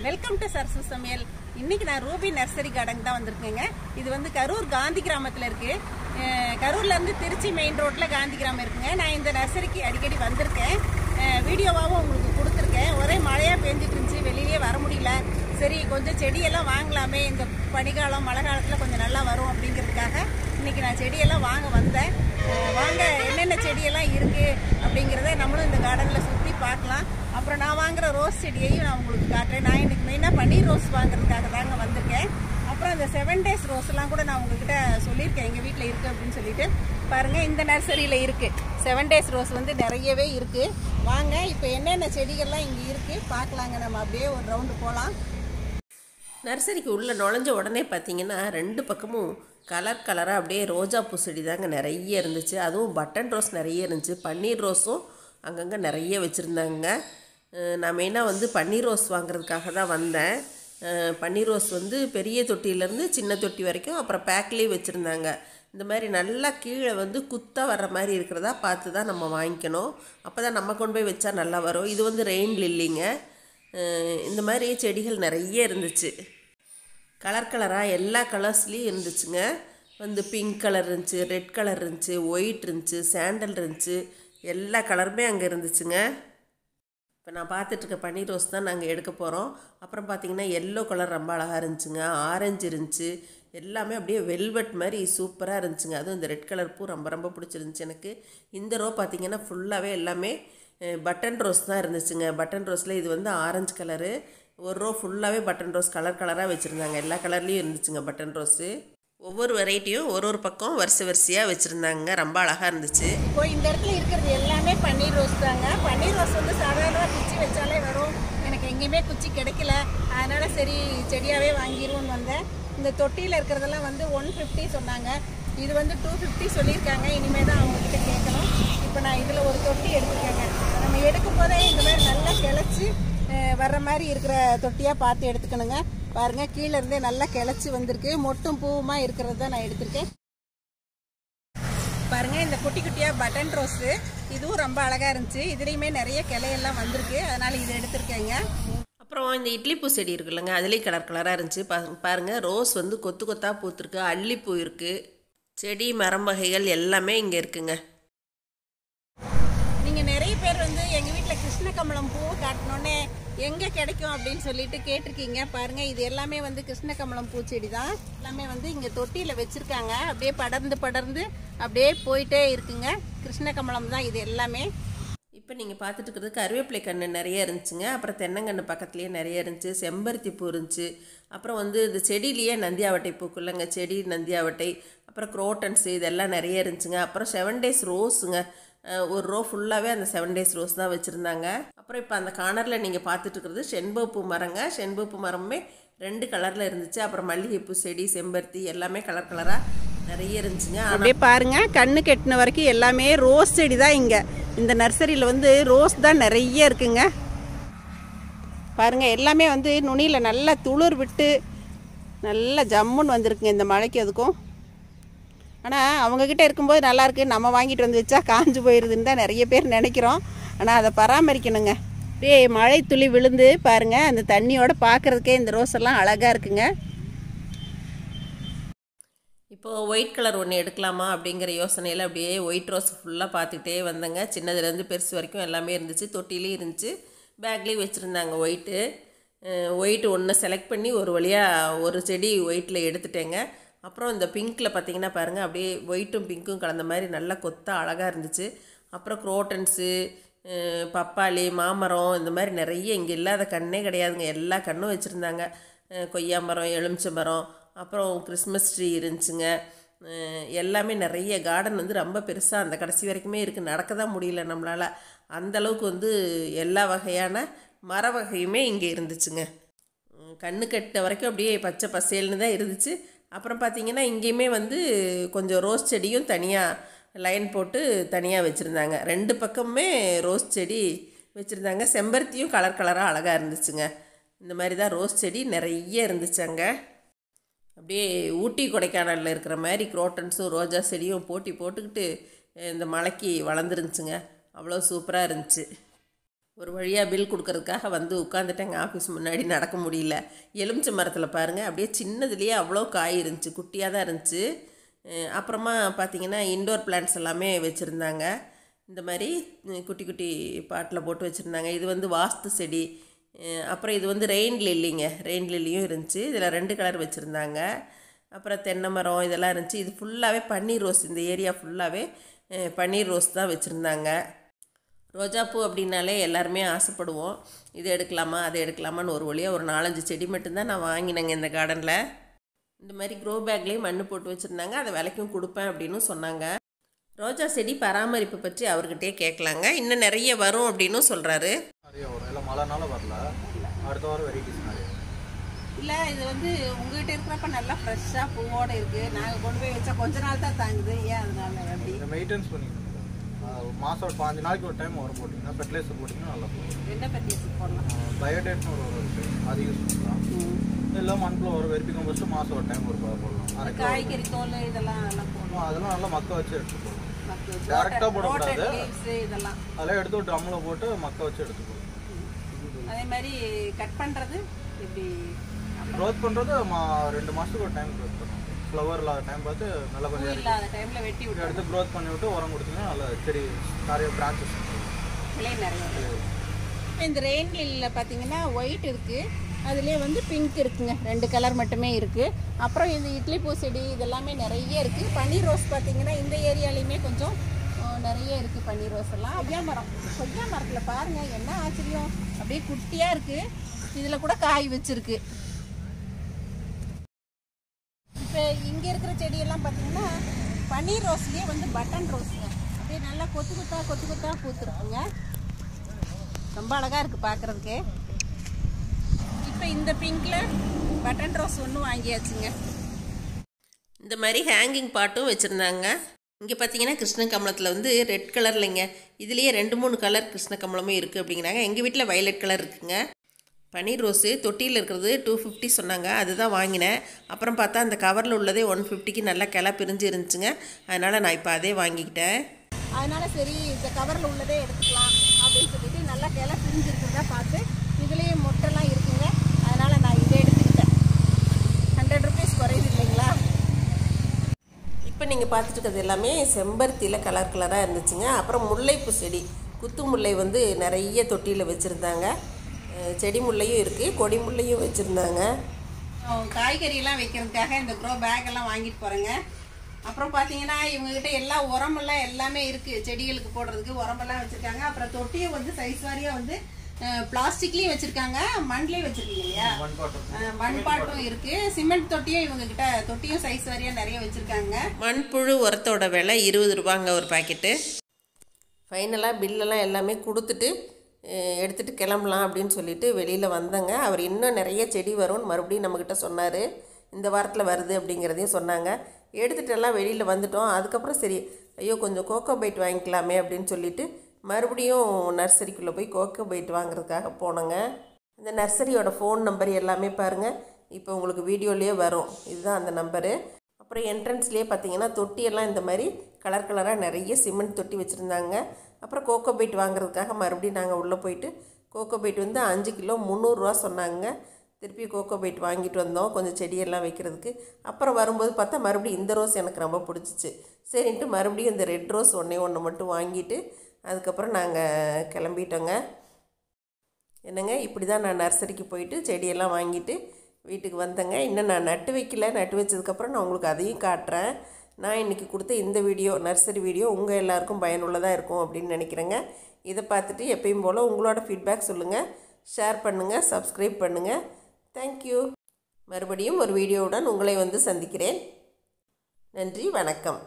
Welcome to Sarasu சமையல். இன்னைக்கு நான் ரூபி நர்சரி கார்டன் தான் வந்திருக்கேங்க. இது வந்து கரூர் காந்தி கிராமத்தில் இருக்கு. கரூர்ல இருந்து திருச்சி மெயின் ரோட்ல காந்தி கிராமம் இருக்குங்க. நான் இந்த நர்சரிக்கு அடிக்கடி வந்திருக்கேன், வீடியோவாகவும் உங்களுக்கு கொடுத்துருக்கேன். ஒரே மழையா பெஞ்சிட்டு இருந்துச்சு, வெளியிலே வர முடியல. சரி கொஞ்சம் செடியெல்லாம் வாங்கலாமே, இந்த பனிக்காலம் மழை காலத்தில் கொஞ்சம் நல்லா வரும் அப்படிங்கிறதுக்காக இன்னைக்கு நான் செடியெல்லாம் வாங்க வந்தேன். வாங்க என்னென்ன செடியெல்லாம் இருக்கு அப்படிங்கிறத நம்மளும் இந்த கார்டனில் சுற்றி பார்க்கலாம். அப்புறம் நான் வாங்குற ரோஸ் செடியையும் நான் உங்களுக்கு காட்டுறேன். நான் இன்னைக்கு மெயினாக பன்னீர் ரோஸ் வாங்குறதுக்காக தாங்க வந்திருக்கேன். அப்புறம் அந்த 7 days ரோஸ்லாம் கூட நான் உங்ககிட்ட சொல்லியிருக்கேன், எங்கள் வீட்டில் இருக்குது அப்படின்னு சொல்லிட்டு. பாருங்கள், இந்த நர்சரியில் இருக்குது 7 days ரோஸ் வந்து நிறையவே இருக்குது. வாங்க இப்போ என்னென்ன செடிகள்லாம் இங்கே இருக்குது பார்க்கலாங்க. நம்ம அப்படியே ஒரு ரவுண்டு போகலாம். நர்சரிக்கு உள்ளே நுழைஞ்ச உடனே பார்த்தீங்கன்னா 2 பக்கமும் கலர் கலராக அப்படியே ரோஜா பூ செடி தாங்க நிறைய இருந்துச்சு. அதுவும் பட்டன் ரோஸ் நிறைய இருந்துச்சு. பன்னீர் ரோஸும் அங்கங்கே நிறைய வச்சுருந்தாங்க. நான் மெயினாக வந்து பன்னீர் ரோஸ் வாங்குறதுக்காக தான் வந்தேன். பன்னீர் ரோஸ் வந்து பெரிய தொட்டியிலேருந்து சின்ன தொட்டி வரைக்கும் அப்புறம் பேக்லேயே வச்சுருந்தாங்க. இந்த மாதிரி நல்லா கீழே வந்து குத்தாக வர்ற மாதிரி இருக்கிறதா பார்த்து தான் நம்ம வாங்கிக்கணும். அப்போ தான் நம்ம கொண்டு போய் வச்சா நல்லா வரும். இது வந்து ரெயின் லில்லிங்க. இந்த மாதிரி செடிகள் நிறைய இருந்துச்சு. கலர் கலராக எல்லா கலர்ஸ்லேயும் இருந்துச்சுங்க. வந்து பிங்க் கலர் இருந்துச்சு, ரெட் கலர் இருந்துச்சு, ஒயிட் இருந்துச்சு, சாண்டல் இருந்துச்சு, எல்லா கலருமே அங்கே இருந்துச்சுங்க. இப்போ நான் பார்த்துட்ருக்க பன்னீர் ரோஸ் தான் நாங்கள் எடுக்க போகிறோம். அப்புறம் பார்த்திங்கன்னா எல்லோ கலர் ரொம்ப அழகாக இருந்துச்சுங்க, ஆரஞ்சு இருந்துச்சு, எல்லாமே அப்படியே வெல்வெட் மாதிரி சூப்பராக இருந்துச்சுங்க. அதுவும் இந்த ரெட் கலர் பூ ரொம்ப ரொம்ப பிடிச்சிருந்துச்சு எனக்கு. இந்த ரோ பார்த்திங்கன்னா ஃபுல்லாகவே எல்லாமே பட்டன் ரோஸ் தான் இருந்துச்சுங்க. பட்டன் ரோஸில் இது வந்து ஆரஞ்சு கலரு. ஒரு ரோ ஃபுல்லாகவே பட்டன் ரோஸ் கலர் கலராக வச்சுருந்தாங்க. எல்லா கலர்லேயும் இருந்துச்சுங்க பட்டன் ரோஸு. ஒவ்வொரு வெரைட்டியும் ஒரு பக்கம் வரிசையாக வச்சுருந்தாங்க. ரொம்ப அழகாக இருந்துச்சு. இப்போ இந்த இடத்துல இருக்கிறது எல்லாமே பன்னீர் ரோஸ் தாங்க. பன்னீர் ரோஸ் வந்து சாதாரணமாக குச்சி வச்சாலே வரும். எனக்கு எங்கேயுமே குச்சி கிடைக்கல, அதனால் சரி செடியாகவே வாங்கிடுவோன்னு வந்தேன். இந்த தொட்டியில் இருக்கிறதெல்லாம் வந்து 150 சொன்னாங்க. இது வந்து 250 சொல்லியிருக்காங்க. இனிமேல் தான் அவங்கக்கிட்ட கேட்கணும். இப்போ நான் இதில் ஒரு தொட்டி எடுத்துக்கேங்க. நம்ம எடுக்கும் போதே இந்த மாதிரி நல்லா கிளச்சி வர்ற மாதிரி இருக்கிற தொட்டியாக பார்த்து எடுத்துக்கணுங்க. பாருங்கள், கீழே இருந்தே நல்லா கிளச்சி வந்திருக்கு. மொட்டும் பூவுமா இருக்கிறது தான் நான் எடுத்திருக்கேன். பாருங்கள், இந்த குட்டி குட்டியாக பட்டன் ரோஸு இதுவும் ரொம்ப அழகாக இருந்துச்சு. இதுலேயுமே நிறைய கிளையெல்லாம் வந்திருக்கு, அதனால் இதை எடுத்திருக்கேங்க. அப்புறம் இந்த இட்லி பூ செடி இருக்குல்லங்க, அதுலேயும் கலர் கலராக இருந்துச்சு. பாருங்கள், ரோஸ் வந்து கொத்து கொத்தாக பூத்துருக்கு, அல்லிப்பூ இருக்குது, செடி மரம் வகைகள் எல்லாமே இங்கே இருக்குங்க. நீங்கள் நிறைய பேர் வந்து எங்கள் வீட்டில் கிருஷ்ண கமலம் பூ காட்டினோன்னே எங்கே கிடைக்கும் அப்படின்னு சொல்லிட்டு கேட்டிருக்கீங்க. பாருங்கள், இது எல்லாமே வந்து கிருஷ்ண கமலம் பூச்செடி தான். எல்லாமே வந்து இங்கே தொட்டியில் வச்சுருக்காங்க. அப்படியே படர்ந்து படர்ந்து அப்படியே போயிட்டே இருக்குங்க. கிருஷ்ண கமலம் தான் இது எல்லாமே. இப்போ நீங்கள் பார்த்துட்டு இருக்கிறது கருவேப்பிலை கன்று நிறைய இருந்துச்சுங்க. அப்புறம் தென்னங்கன்று பக்கத்துலேயே நிறைய இருந்துச்சு. செம்பருத்தி பூ இருந்துச்சு. அப்புறம் வந்து இந்த செடியிலேயே நந்தியாவட்டை பூக்குள்ளங்க, செடி நந்தியாவட்டை, அப்புறம் குரோட்டன்ஸு இதெல்லாம் நிறைய இருந்துச்சுங்க. அப்புறம் 7 days ரோஸுங்க. ஒரு ரோ ஃபுல்லாகவே அந்த 7 days ரோஸ் தான் வச்சுருந்தாங்க. அப்புறம் இப்போ அந்த கார்னரில் நீங்கள் பார்த்துட்டு இருக்கிறது செண்பகப்பூ மரங்க. செண்பகப்பூ மரமே 2 கலரில் இருந்துச்சு. அப்புறம் மல்லிகைப்பூ செடி, செம்பருத்தி எல்லாமே கலர் கலராக நிறைய இருந்துச்சுங்க. அப்படியே பாருங்க, கண்ணு கெட்டின வரைக்கும் எல்லாமே ரோஸ் செடி தான். இங்கே இந்த நர்சரியில் வந்து ரோஸ் தான் நிறைய இருக்குங்க. பாருங்க, எல்லாமே வந்து நுனியில் நல்லா துளிர் விட்டு நல்லா ஜம்முன்னு வந்திருக்குங்க இந்த மழைக்கு அதுக்கும். ஆனால் அவங்கக்கிட்ட இருக்கும்போது நல்லாயிருக்கு, நம்ம வாங்கிட்டு வந்து வச்சா காஞ்சு போயிடுதுன்னு தான் நிறைய பேர் நினைக்கிறோம். ஆனால் அதை பராமரிக்கணுங்க. அப்படியே மழை துளி விழுந்து பாருங்கள், அந்த தண்ணியோடு பார்க்குறதுக்கே இந்த ரோஸ் எல்லாம் அழகாக இருக்குங்க. இப்போது ஒயிட் கலர் ஒன்று எடுக்கலாமா அப்படிங்கிற யோசனையில் அப்படியே ஒயிட் ரோஸ் ஃபுல்லாக பார்த்துக்கிட்டே வந்தேங்க. சின்னதுலேருந்து பெருசு வரைக்கும் எல்லாமே இருந்துச்சு. தொட்டிலையும் இருந்துச்சு, பேக்லேயும் வச்சுருந்தாங்க. ஒயிட்டு ஒன்று செலக்ட் பண்ணி ஒரு வழியாக ஒரு செடி ஒயிட்டில் எடுத்துட்டேங்க. அப்புறம் இந்த பிங்க்கில் பார்த்தீங்கன்னா பாருங்கள், அப்படியே ஒயிட்டும் பிங்க்கும் கலந்த மாதிரி நல்லா கொத்தாக அழகாக இருந்துச்சு. அப்புறம் குரோட்டன்ஸு, பப்பாளி, மாமரம் இந்த மாதிரி நிறைய இங்கே இல்லாத கண்ணே கிடையாதுங்க. எல்லா கண்ணும் வச்சுருந்தாங்க. கொய்யா மரம், எலுமிச்சை மரம், அப்புறம் கிறிஸ்மஸ் ட்ரீ இருந்துச்சுங்க. எல்லாமே நிறைய. கார்டன் வந்து ரொம்ப பெருசாக அந்த கடைசி வரைக்குமே இருக்குது. நடக்க தான் முடியல நம்மளால். அந்தளவுக்கு வந்து எல்லா வகையான மர வகையுமே இங்கே இருந்துச்சுங்க. கண்ணு கட்ட வரைக்கும் அப்படியே பச்சை பசேல்னு தான் இருந்துச்சு. அப்புறம் பார்த்திங்கன்னா இங்கேயுமே வந்து கொஞ்சம் ரோஸ் செடியும் தனியாக லைன் போட்டு தனியாக வச்சுருந்தாங்க. 2 பக்கமுமே ரோஸ் செடி வச்சுருந்தாங்க. செம்பருத்தியும் கலர் கலராக அழகாக இருந்துச்சுங்க. இந்த மாதிரி தான் ரோஸ் செடி நிறைய இருந்துச்சு அங்கே. அப்படியே ஊட்டி கொடைக்கானலில் இருக்கிற மாதிரி குரோட்டன்ஸும் ரோஜா செடியும் போட்டி போட்டுக்கிட்டு இந்த மலைக்கு வளர்ந்துருந்துச்சுங்க. அவ்வளோ சூப்பராக இருந்துச்சு. ஒரு வழியாக பில் கொடுக்கறதுக்காக வந்து உட்காந்துட்டேங்க ஆஃபீஸ் முன்னாடி. நடக்க முடியல. எலுமிச்சை மரத்தில் பாருங்கள், அப்படியே சின்னதுலேயே அவ்வளோ காய் இருந்துச்சு, குட்டியாக தான் இருந்துச்சு. அப்புறமா பார்த்திங்கன்னா இன்டோர் பிளான்ட்ஸ் எல்லாமே வச்சுருந்தாங்க. இந்த மாதிரி குட்டி குட்டி பாட்டில் போட்டு வச்சுருந்தாங்க. இது வந்து வாஸ்து செடி. அப்புறம் இது வந்து ரெயின் லில்லிங்க, ரெயின் லில்லியும் இருந்துச்சு. இதில் 2 கலர் வச்சுருந்தாங்க. அப்புறம் தென்னை மரம் இதெல்லாம் இருந்துச்சு. இது ஃபுல்லாகவே பன்னீர் ரோஸ். இந்த ஏரியா ஃபுல்லாகவே பன்னீர் ரோஸ் தான் வச்சுருந்தாங்க. ரோஜாப்பூ அப்படின்னாலே எல்லாருமே ஆசைப்படுவோம், இது எடுக்கலாமா அதை எடுக்கலாமான்னு. ஒரு வழியாக ஒரு 4-5 செடி மட்டும்தான் நான் வாங்கினேங்க இந்த கார்டனில். இந்த மாதிரி க்ரோ பேக்லேயும் மண் போட்டு வச்சுருந்தாங்க. அதை விலைக்கும் கொடுப்பேன் அப்படின்னு சொன்னாங்க. ரோஜா செடி பராமரிப்பு பற்றி அவர்கிட்டே கேட்கலாங்க. இன்னும் நிறைய வரும் அப்படின்னு சொல்கிறாரு. நிறைய வரும், எல்லாம் மழைனால வரல. அடுத்த வாரம் வெரைட்டிஸ் நிறைய. இல்லை, இது வந்து உங்ககிட்ட இருக்கிறப்ப நல்லா ஃப்ரெஷ்ஷாக பூவோடு இருக்குது. நாங்கள் கொண்டு போய் வச்சா கொஞ்ச நாள் தான் தாங்குது. ஏன் அதனால அப்படி மெயின்டெனன்ஸ் பண்ணிக்கணும். மாதம் 5 நாளைக்கு ஒரு டைம் உரம் போட்டிங்கன்னா, ஃபெர்டிலைசர் போட்டிங்கன்னா நல்லா போகும். என்ன ஃபெர்டிலைசர் போடலாம்? பயோடேட்னு ஒரு உரம் இருக்குது, அது யூஸ் பண்ணலாம். இல்லை மண்ணில் ஒரு வெறுப்பி கம்போஸ்ட்டு மாதம் ஒரு டைம் ஒரு போடலாம். காய்கறி தோல் இதெல்லாம் நல்லா போடலாம். அதெல்லாம் நல்லா மக்க வச்சு எடுத்து போடலாம். டேரெக்டாக போடக்கூடாது. இதெல்லாம் அதெல்லாம் எடுத்து ஒரு ட்ரம்மில் போட்டு மக்க வச்சு எடுத்து போடலாம். அதே மாதிரி கட் பண்ணுறது இப்படி க்ரோத் பண்ணுறது 2 மாதத்துக்கு ஒரு டைம் க்ரோத் பண்ணணும். ஃப்ளவர் இல்லாத டைம் பார்த்து நல்லா கொஞ்சம் இல்லாத டைமில் வெட்டி விட்டு எடுத்து க்ரோத் பண்ணி விட்டு உரம் கொடுத்தீங்கன்னா நல்லா செடி நிறைய பிரான்ச்சஸ் விலை நிறைய. இந்த ரெயின் லில்லியில் பார்த்தீங்கன்னா ஒயிட் இருக்குது, அதுலேயே வந்து பிங்க் இருக்குங்க. 2 கலர் மட்டுமே இருக்குது. அப்புறம் இந்த இட்லி பூ செடி இதெல்லாமே நிறைய இருக்குது. பன்னீர் ரோஸ் பார்த்தீங்கன்னா இந்த ஏரியாலையுமே கொஞ்சம் நிறைய இருக்குது. பன்னீர் ரோஸ் எல்லாம். கொய்யா மரத்தில் பாருங்கள், என்ன ஆச்சரியம், அப்படியே குட்டியாக இருக்குது. இதில் கூட காய் வச்சுருக்கு. இப்போ இங்கே இருக்கிற செடியெல்லாம் பார்த்தீங்கன்னா பன்னீர் ரோஸ்லேயே வந்து பட்டன் ரோஸுங்க. அப்படியே நல்லா கொத்து கொத்தாக பூத்துருக்குங்க. ரொம்ப அழகாக இருக்குது பார்க்குறதுக்கு. இப்போ இந்த பிங்க்கில் பட்டன் ரோஸ் ஒன்று வாங்கியாச்சுங்க. இந்த மாதிரி ஹேங்கிங் பாட்டும் வச்சுருந்தாங்க. இங்கே பார்த்தீங்கன்னா கிருஷ்ண கமலத்தில் வந்து ரெட் கலர்லைங்க, இதுலேயே 2-3 கலர் கிருஷ்ண கமலமும் இருக்குது அப்படிங்கிறாங்க. எங்கள் வீட்டில் வயலட் கலர் இருக்குங்க. பன்னீர் ரோஸு தொட்டியில் இருக்கிறது 250 சொன்னாங்க, அதுதான் வாங்கினேன். அப்புறம் பார்த்தா அந்த கவரில் உள்ளதே 150க்கு நல்லா கிளை பிரிஞ்சு இருந்துச்சுங்க. அதனால் நான் இப்போ அதே வாங்கிக்கிட்டேன். அதனால் சரி இந்த கவரில் உள்ளதே எடுத்துக்கலாம் அப்படின்னு சொல்லிட்டு நல்லா கிளை பிரிஞ்சு இருக்கிறதா பார்த்து இதுலேயே மொட்டைலாம் இருக்குங்க. அதனால் நான் இதை எடுத்துக்கிட்டேன். 100 rupees குறையுது இல்லைங்களா? இப்போ நீங்கள் பார்த்துட்டு இருக்கிறது எல்லாமே செம்பருத்தியில் கலர் கலராக இருந்துச்சுங்க. அப்புறம் முல்லைப்பூ செடி, குத்து முல்லை வந்து நிறைய தொட்டியில் வச்சுருந்தாங்க. செடி முல்லையும் இருக்குது, கொடி முல்லையும் வச்சுருந்தாங்க. காய்கறியெல்லாம் வைக்கிறதுக்காக இந்த க்ரோ பேக் எல்லாம் வாங்கிட்டு போகிறேங்க. அப்புறம் பார்த்தீங்கன்னா இவங்ககிட்ட எல்லா உரமெல்லாம் எல்லாமே இருக்குது. செடிகளுக்கு போடுறதுக்கு உரமெல்லாம் வச்சுருக்காங்க. அப்புறம் தொட்டியும் வந்து சைஸ் வாரியாக வந்து பிளாஸ்டிக்லேயும் வச்சுருக்காங்க, மண்லேயும் வச்சுருக்கீங்க இல்லையா? மண்பாட்டும் இருக்குது. சிமெண்ட் தொட்டியும் இவங்ககிட்ட தொட்டியும் சைஸ் வாரியாக நிறைய வச்சுருக்காங்க. மண்புழு உரத்தோட விலை 20 ரூபாங்க ஒரு பாக்கெட்டு. ஃபைனலாக பில்லெல்லாம் எல்லாமே கொடுத்துட்டு எடுத்துகிட்டு கிளம்பலாம் அப்படின்னு சொல்லிட்டு வெளியில் வந்தேங்க. அவர் இன்னும் நிறைய செடி வரும்னு மறுபடியும் நம்மக்கிட்ட சொன்னார். இந்த வாரத்தில் வருது அப்படிங்கிறதையும் சொன்னாங்க. எடுத்துகிட்டு எல்லாம் வெளியில் வந்துட்டோம். அதுக்கப்புறம் சரி, ஐயோ கொஞ்சம் கோகோ பைட் வாங்கிக்கலாமே அப்படின்னு சொல்லிட்டு மறுபடியும் நர்சரிக்குள்ளே போய் கோகோ பைட் வாங்குறதுக்காக போனோங்க. இந்த நர்சரியோட ஃபோன் நம்பர் எல்லாமே பாருங்கள், இப்போ உங்களுக்கு வீடியோலேயே வரும். இதுதான் அந்த நம்பரு. அப்புறம் என்ட்ரன்ஸ்லேயே பார்த்தீங்கன்னா தொட்டியெல்லாம் இந்த மாதிரி கலர் கலராக நிறைய சிமெண்ட் தொட்டி வச்சுருந்தாங்க. அப்புறம் கோகோ பைட் வாங்குறதுக்காக மறுபடியும் நாங்கள் உள்ளே போயிட்டு கோகோ பைட் வந்து 5 கிலோ 300 ரூபா சொன்னாங்க. திருப்பி கோகோ பைட் வாங்கிட்டு வந்தோம் கொஞ்சம் செடியெல்லாம் வைக்கிறதுக்கு. அப்புறம் வரும்போது பார்த்தா மறுபடியும் இந்த ரோஸ் எனக்கு ரொம்ப பிடிச்சிச்சு. சரின்ட்டு மறுபடியும் இந்த ரெட் ரோஸ் ஒன்று மட்டும் வாங்கிட்டு அதுக்கப்புறம் நாங்கள் கிளம்பிட்டோங்க. என்னங்க, இப்படி தான் நான் நர்சரிக்கு போயிட்டு செடியெல்லாம் வாங்கிட்டு வீட்டுக்கு வந்தேங்க. இன்னும் நான் நட்டு வைக்கல. நட்டு வச்சதுக்கப்புறம் நான் உங்களுக்கு அதையும் காட்டுறேன். நான் இன்றைக்கி கொடுத்த இந்த வீடியோ, நர்சரி வீடியோ உங்கள் எல்லாருக்கும் பயனுள்ளதாக இருக்கும் அப்படின்னு நினைக்கிறேங்க. இதை பார்த்துட்டு எப்பயும் போல் உங்களோட ஃபீட்பேக் சொல்லுங்கள், ஷேர் பண்ணுங்கள், சப்ஸ்கிரைப் பண்ணுங்கள். தேங்க்யூ. மறுபடியும் ஒரு வீடியோவுடன் உங்களை வந்து சந்திக்கிறேன். நன்றி, வணக்கம்.